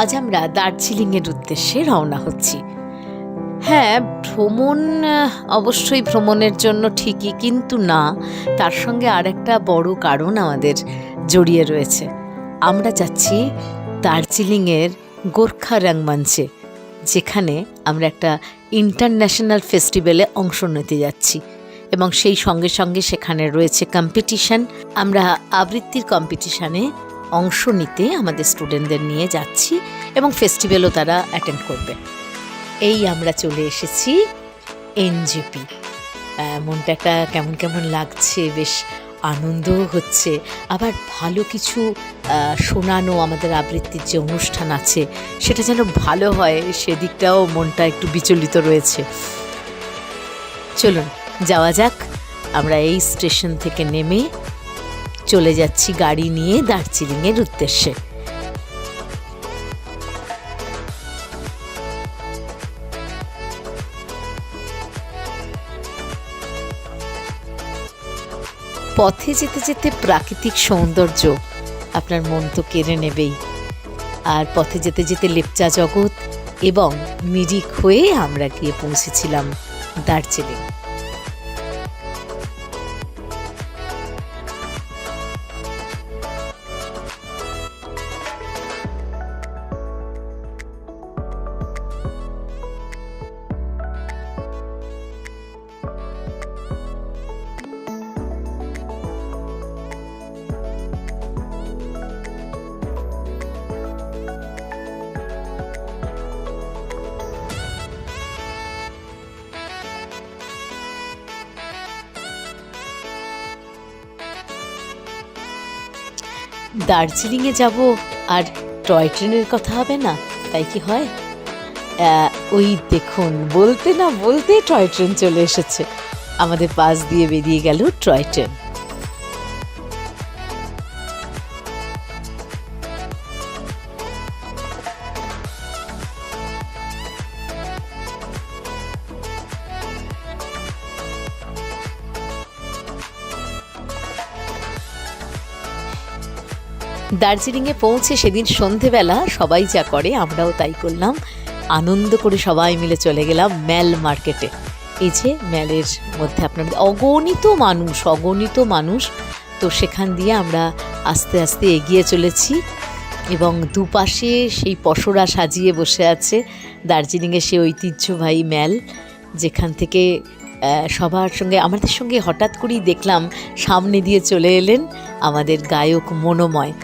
আজ আমরা দার্জিলিংয়ের উদ্দেশ্যে রওনা হচ্ছি। হ্যাঁ, ভ্রমণ অবশ্যই ভ্রমণের জন্য ঠিকই, কিন্তু না, তার সঙ্গে আর একটা বড় কারণ আমাদের জড়িয়ে রয়েছে। আমরা যাচ্ছি দার্জিলিংয়ের গোর্খা রঙ্গমঞ্চে, যেখানে আমরা একটা ইন্টারন্যাশনাল ফেস্টিভ্যালে অংশ নিতে যাচ্ছি এবং সেই সঙ্গে সঙ্গে সেখানে রয়েছে কম্পিটিশন। আমরা আবৃত্তির কম্পিটিশানে অংশ নিতে আমাদের স্টুডেন্টদের নিয়ে যাচ্ছি এবং ফেস্টিভ্যালও তারা অ্যাটেন্ড করবে। এই আমরা চলে এসেছি এনজেপি। মনটা একটা কেমন কেমন লাগছে, বেশ আনন্দও হচ্ছে, আবার ভালো কিছু শোনানো, আমাদের আবৃত্তির যে অনুষ্ঠান আছে সেটা যেন ভালো হয়, সেদিকটাও মনটা একটু বিচলিত রয়েছে। চলুন যাওয়া যাক। আমরা এই স্টেশন থেকে নেমে চলে যাচ্ছি গাড়ি নিয়ে দার্জিলিংয়ের উদ্দেশ্যে। পথে যেতে যেতে প্রাকৃতিক সৌন্দর্য আপনার মন তো কেড়ে নেবেই, আর পথে যেতে যেতে লেপচা জগৎ এবং মিরিক হয়ে আমরা গিয়ে পৌঁছেছিলাম দার্জিলিং। দার্জিলিংয়ে যাব আর টয় ট্রেনের কথা হবে না, তাই কি হয়? ওই দেখুন, বলতে না বলতে টয় ট্রেন চলে এসেছে, আমাদের পাশ দিয়ে বেরিয়ে গেল টয় ট্রেন। দার্জিলিংয়ে পৌঁছে সেদিন সন্ধেবেলা সবাই যা করে আমরাও তাই করলাম, আনন্দ করে সবাই মিলে চলে গেলাম ম্যাল মার্কেটে। এই যে ম্যালের মধ্যে আপনাদের অগণিত মানুষ, তো সেখান দিয়ে আমরা আস্তে আস্তে এগিয়ে চলেছি এবং দুপাশে সেই পসরা সাজিয়ে বসে আছে দার্জিলিংয়ের সেই ঐতিহ্যবাহী ম্যাল, যেখান থেকে আমাদের সঙ্গে হঠাৎ করেই দেখলাম সামনে দিয়ে চলে এলেন আমাদের গায়ক মনোময়।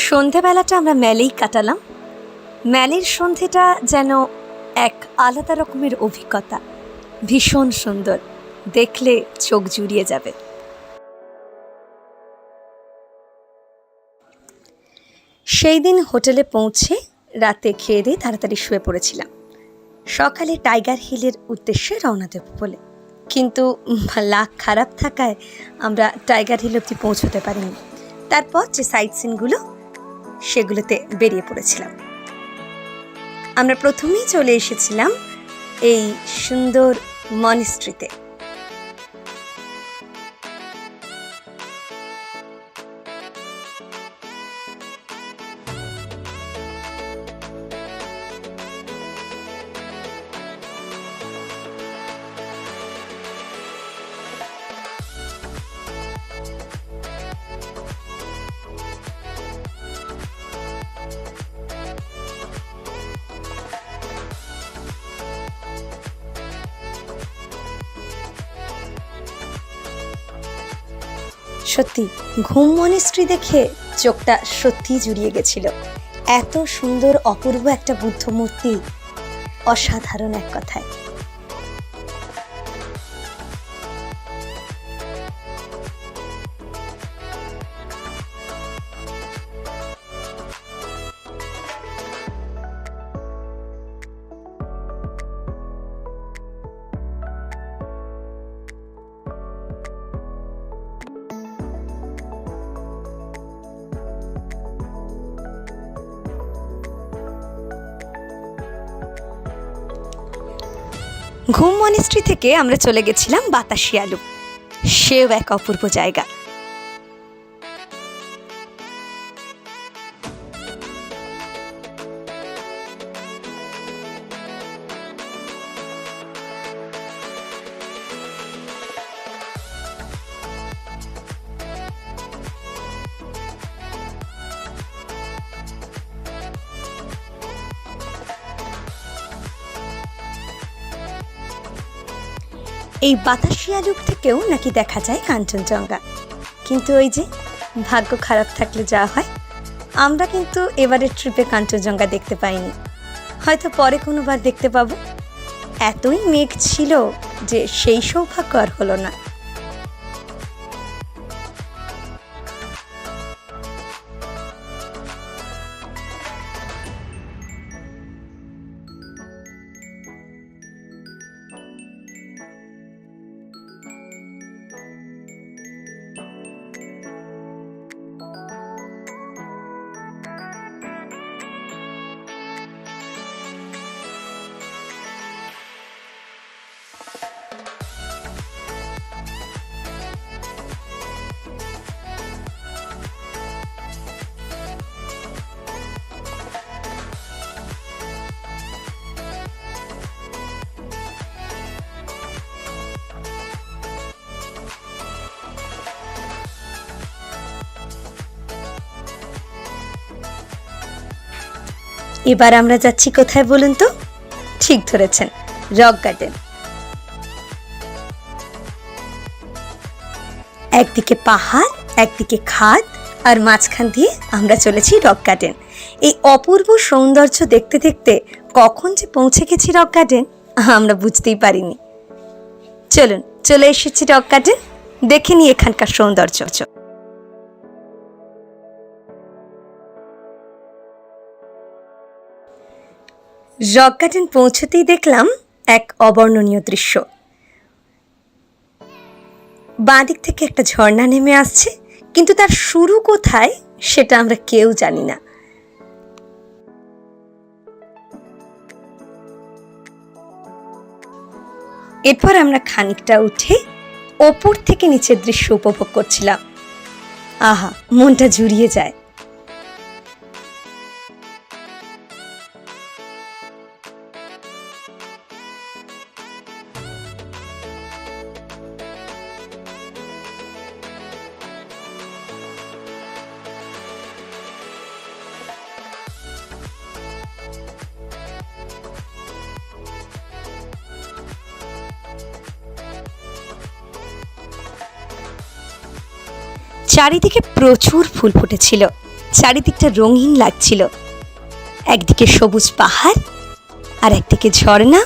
সন্ধেবেলাটা আমরা ম্যালেই কাটালাম। ম্যালের সন্ধেটা যেন এক আলাদা রকমের অভিজ্ঞতা, ভীষণ সুন্দর, দেখলে চোখ জুড়িয়ে যাবে। সেই দিন হোটেলে পৌঁছে রাতে খেয়ে দিয়ে তাড়াতাড়ি শুয়ে পড়েছিলাম, সকালে টাইগার হিলের উদ্দেশ্যে রওনা দেব বলে, কিন্তু লাক খারাপ থাকায় আমরা টাইগার হিল অবধি পৌঁছতে পারিনি। তারপর যে সাইট সিনগুলো সেগুলোতে বেরিয়ে পড়েছিলাম। আমরা প্রথমেই চলে এসেছিলাম এই সুন্দর মনিস্ট্রিতে। সত্যি ঘুম মনেস্ট্রি দেখে চোখটা সত্যিই জুড়িয়ে গেছিল। এত সুন্দর অপূর্ব একটা বুদ্ধ মূর্তি, অসাধারণ এক কথায়। ঘুম মনেস্ট্রি থেকে আমরা চলে গেছিলাম বাতাসি আলু, সেও এক অপূর্ব জায়গা। এই বাতাসিয়া লুক থেকেও নাকি দেখা যায় কাঞ্চনজঙ্ঘা, কিন্তু ওই যে ভাগ্য খারাপ থাকলে যা হয়, আমরা কিন্তু এবারের ট্রিপে কাঞ্চনজঙ্ঘা দেখতে পাইনি। হয়তো পরে কোনোবার দেখতে পাবো। এতই মেঘ ছিল যে সেই সৌভাগ্য আর হলো না। এবার আমরা যাচ্ছি কোথায় বলুন তো? ঠিক ধরেছেন, রক গার্ডেন। একদিকে পাহাড়, একদিকে খাদ, আর মাঝখান দিয়ে আমরা চলেছি রক গার্ডেন। এই অপূর্ব সৌন্দর্য দেখতে দেখতে কখন যে পৌঁছে গেছি রক গার্ডেন আমরা বুঝতেই পারিনি। চলুন, চলে এসেছি রক গার্ডেন, দেখে নিই এখানকার সৌন্দর্য। রক গার্ডেন পৌঁছতেই দেখলাম এক অবর্ণনীয় দৃশ্য। বাঁ দিক থেকে একটা ঝর্ণা নেমে আসছে, কিন্তু তার শুরু কোথায় সেটা আমরা কেউ জানি না। এরপর আমরা খানিকটা উঠে ওপর থেকে নিচের দৃশ্য উপভোগ করছিলাম। আহা, মনটা জুড়িয়ে যায়। চারিদিকে প্রচুর ফুল ফুটেছিল, চারিদিকটা রঙিন লাগছিল। একদিকে সবুজ পাহাড়, আর একদিকে ঝর্ণা,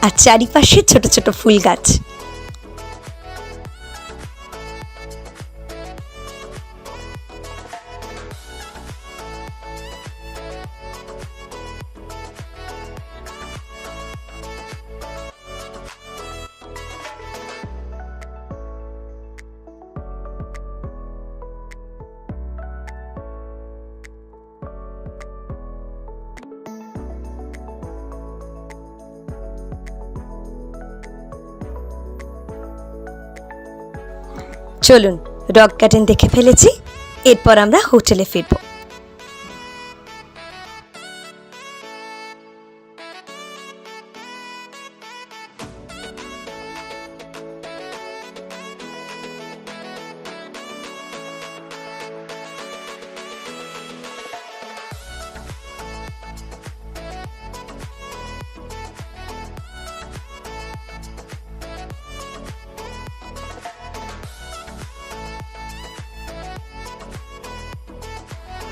আর চারিপাশে ছোট ছোট ফুল গাছ। চলুন, রক গার্ডেন দেখে ফেলেছি, এরপর আমরা হোটেলে ফিরব।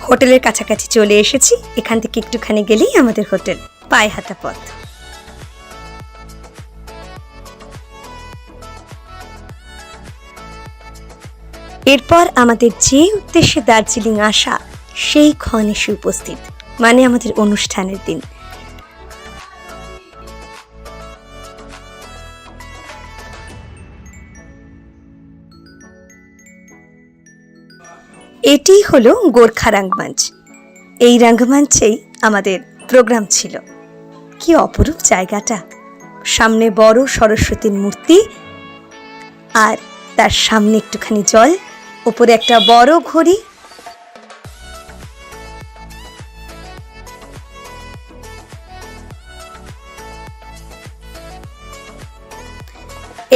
হোটেলের কাছাকাছি চলে এসেছি। এখান থেকে একটুখানি গেলেই আমাদের হোটেল, পায়ে হাঁটা পথ। এরপর আমাদের যে উদ্দেশ্যে দার্জিলিং আসা সেই ক্ষণ এসে উপস্থিত, মানে আমাদের অনুষ্ঠানের দিন। এটি হলো গোর্খা রঙ্গমঞ্চ। এই রঙ্গমঞ্চেই আমাদের প্রোগ্রাম ছিল। কি অপরূপ জায়গাটা! সামনে বড় সরস্বতীর মূর্তি, আর তার সামনে একটুখানি জল, উপরে একটা বড় ঘড়ি।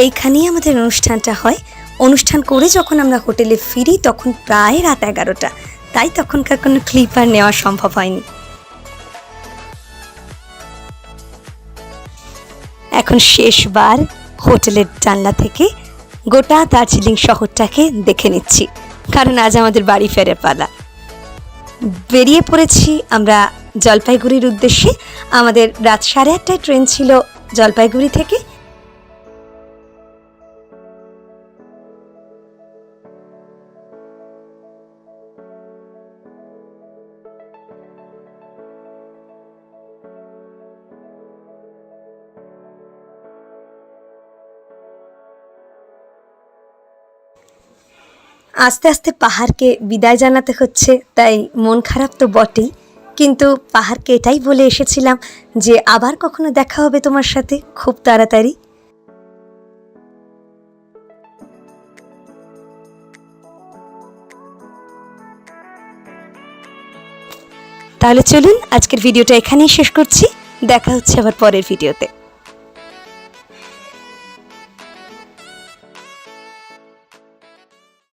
এইখানেই আমাদের অনুষ্ঠানটা হয়। অনুষ্ঠান করে যখন আমরা হোটেলে ফিরি তখন প্রায় রাত 11টা, তাই তখনকার কোনো ক্লিপ আর নেওয়া সম্ভব হয়নি। এখন শেষবার হোটেলের জানলা থেকে গোটা দার্জিলিং শহরটাকে দেখে নিচ্ছি, কারণ আজ আমাদের বাড়ি ফেরার পালা। বেরিয়ে পড়েছি আমরা জলপাইগুড়ির উদ্দেশ্যে। আমাদের রাত 8:30টায় ট্রেন ছিল জলপাইগুড়ি থেকে। আস্তে আস্তে পাহাড়কে বিদায় জানাতে হচ্ছে, তাই মন খারাপ তো বটেই, কিন্তু পাহাড়কে এটাই বলে এসেছিলাম যে আবার কখনো দেখা হবে তোমার সাথে খুব তাড়াতাড়ি। তাহলে চলুন আজকের ভিডিওটা এখানেই শেষ করছি। দেখা হচ্ছে আবার পরের ভিডিওতে।